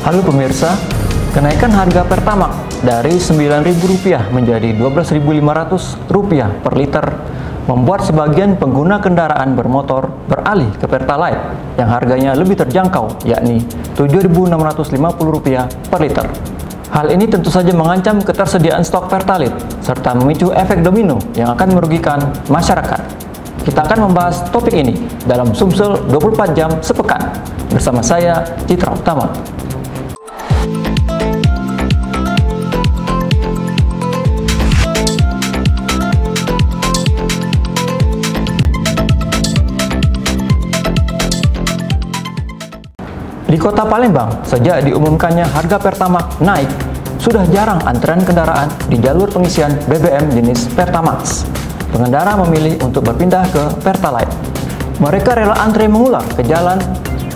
Halo pemirsa, kenaikan harga Pertamax dari Rp9.000 menjadi Rp12.500 per liter membuat sebagian pengguna kendaraan bermotor beralih ke Pertalite yang harganya lebih terjangkau, yakni Rp7.650 per liter. Hal ini tentu saja mengancam ketersediaan stok Pertalite serta memicu efek domino yang akan merugikan masyarakat. Kita akan membahas topik ini dalam Sumsel 24 jam sepekan bersama saya, Citra Utama. Di kota Palembang, sejak diumumkannya harga Pertamax naik, sudah jarang antrean kendaraan di jalur pengisian BBM jenis Pertamax. Pengendara memilih untuk berpindah ke Pertalite. Mereka rela antre mengular ke jalan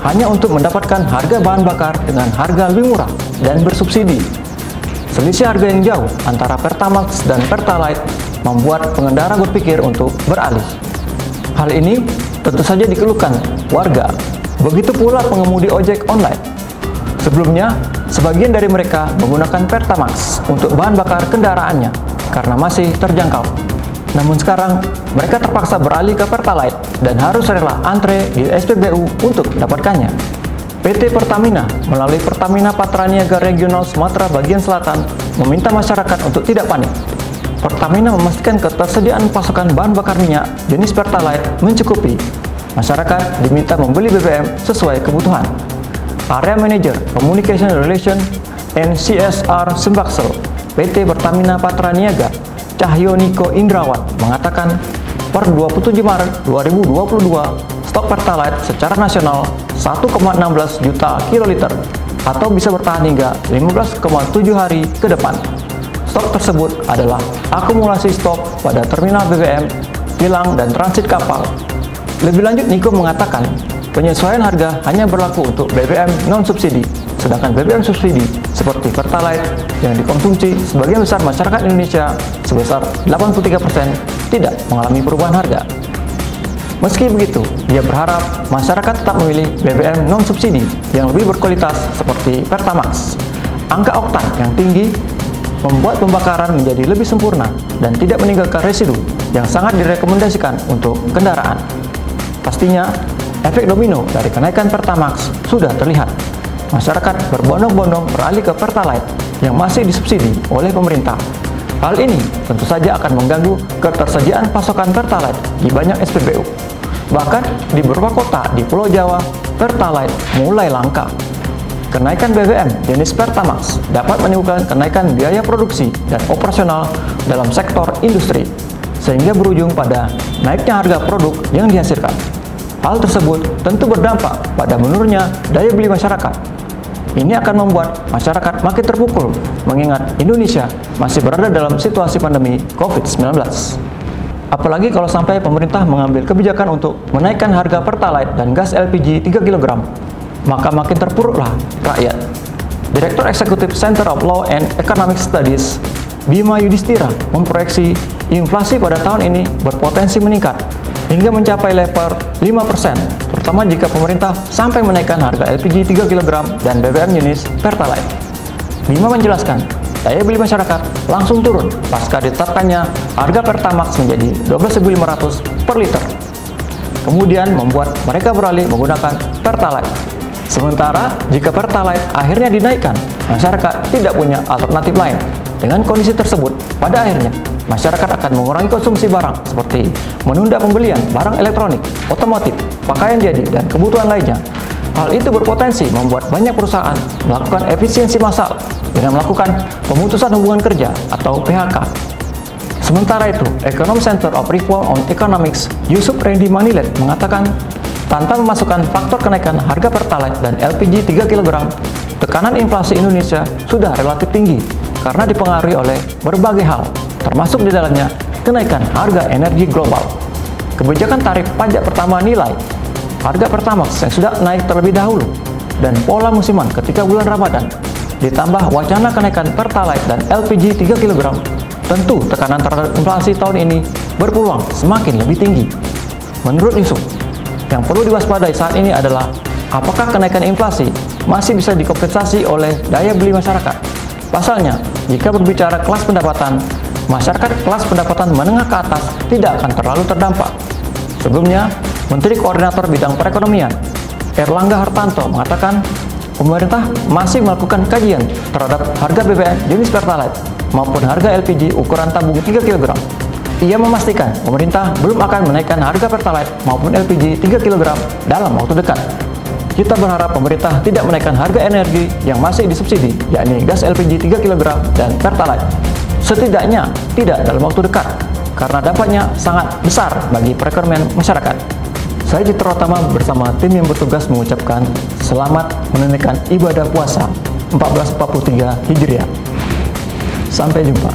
hanya untuk mendapatkan harga bahan bakar dengan harga lebih murah dan bersubsidi. Selisih harga yang jauh antara Pertamax dan Pertalite membuat pengendara berpikir untuk beralih. Hal ini tentu saja dikeluhkan warga. Begitu pula pengemudi ojek online. Sebelumnya, sebagian dari mereka menggunakan Pertamax untuk bahan bakar kendaraannya karena masih terjangkau. Namun sekarang, mereka terpaksa beralih ke Pertalite dan harus rela antre di SPBU untuk mendapatkannya. PT Pertamina melalui Pertamina Patraniaga Regional Sumatera Bagian Selatan meminta masyarakat untuk tidak panik. Pertamina memastikan ketersediaan pasokan bahan bakar minyak jenis Pertalite mencukupi. Masyarakat diminta membeli BBM sesuai kebutuhan. Area Manager Communication Relation and CSR Sembaksel PT Pertamina Patraniaga Cahyo Niko Indrawat mengatakan per 27 Maret 2022 stok Pertalite secara nasional 1,16 juta kiloliter atau bisa bertahan hingga 15,7 hari ke depan. Stok tersebut adalah akumulasi stok pada terminal BBM, kilang, dan transit kapal. Lebih lanjut, Niko mengatakan penyesuaian harga hanya berlaku untuk BBM non-subsidi, sedangkan BBM subsidi seperti Pertalite yang dikonsumsi sebagian besar masyarakat Indonesia sebesar 83% tidak mengalami perubahan harga. Meski begitu, dia berharap masyarakat tetap memilih BBM non-subsidi yang lebih berkualitas seperti Pertamax. Angka oktan yang tinggi membuat pembakaran menjadi lebih sempurna dan tidak meninggalkan residu yang sangat direkomendasikan untuk kendaraan. Pastinya, efek domino dari kenaikan Pertamax sudah terlihat. Masyarakat berbondong-bondong beralih ke Pertalite yang masih disubsidi oleh pemerintah. Hal ini tentu saja akan mengganggu ketersediaan pasokan Pertalite di banyak SPBU. Bahkan di beberapa kota di Pulau Jawa, Pertalite mulai langka. Kenaikan BBM jenis Pertamax dapat menimbulkan kenaikan biaya produksi dan operasional dalam sektor industri, sehingga berujung pada naiknya harga produk yang dihasilkan. Hal tersebut tentu berdampak pada menurunnya daya beli masyarakat. Ini akan membuat masyarakat makin terpukul, mengingat Indonesia masih berada dalam situasi pandemi COVID-19. Apalagi kalau sampai pemerintah mengambil kebijakan untuk menaikkan harga Pertalite dan gas LPG 3 kg, maka makin terpuruklah rakyat. Direktur Eksekutif Center of Law and Economic Studies, Bima Yudhistira, memproyeksi inflasi pada tahun ini berpotensi meningkat hingga mencapai level 5%, terutama jika pemerintah sampai menaikkan harga LPG 3 kg dan BBM jenis Pertalite. Bima menjelaskan, daya beli masyarakat langsung turun pasca ditetapkannya harga Pertamax menjadi Rp12.500 per liter. Kemudian membuat mereka beralih menggunakan Pertalite. Sementara jika Pertalite akhirnya dinaikkan, masyarakat tidak punya alternatif lain. Dengan kondisi tersebut, pada akhirnya masyarakat akan mengurangi konsumsi barang seperti menunda pembelian barang elektronik, otomotif, pakaian jadi, dan kebutuhan lainnya. Hal itu berpotensi membuat banyak perusahaan melakukan efisiensi massal dengan melakukan pemutusan hubungan kerja atau PHK. Sementara itu, Econom Center of Reform on Economics Yusuf Randy Manilet mengatakan tanpa memasukkan faktor kenaikan harga Pertalite dan LPG 3 kg, tekanan inflasi Indonesia sudah relatif tinggi karena dipengaruhi oleh berbagai hal, termasuk di dalamnya kenaikan harga energi global. Kebijakan tarif pajak pertama nilai, harga Pertamax yang sudah naik terlebih dahulu, dan pola musiman ketika bulan Ramadan, ditambah wacana kenaikan Pertalite dan LPG 3 kg, tentu tekanan terhadap inflasi tahun ini berpeluang semakin lebih tinggi. Menurut Yusuf, yang perlu diwaspadai saat ini adalah apakah kenaikan inflasi masih bisa dikompensasi oleh daya beli masyarakat. Pasalnya, jika berbicara kelas pendapatan, masyarakat kelas pendapatan menengah ke atas tidak akan terlalu terdampak. Sebelumnya, Menteri Koordinator Bidang Perekonomian, Erlangga Hartanto mengatakan, pemerintah masih melakukan kajian terhadap harga BBM jenis Pertalite maupun harga LPG ukuran tabung 3 kg. Ia memastikan pemerintah belum akan menaikkan harga Pertalite maupun LPG 3 kg dalam waktu dekat. Kita berharap pemerintah tidak menaikkan harga energi yang masih disubsidi, yakni gas LPG 3 kg dan Pertalite. Setidaknya tidak dalam waktu dekat, karena dampaknya sangat besar bagi perekonomian masyarakat. Saya Citra Utama bersama tim yang bertugas mengucapkan selamat menunaikan ibadah puasa 1443 Hijriah. Sampai jumpa.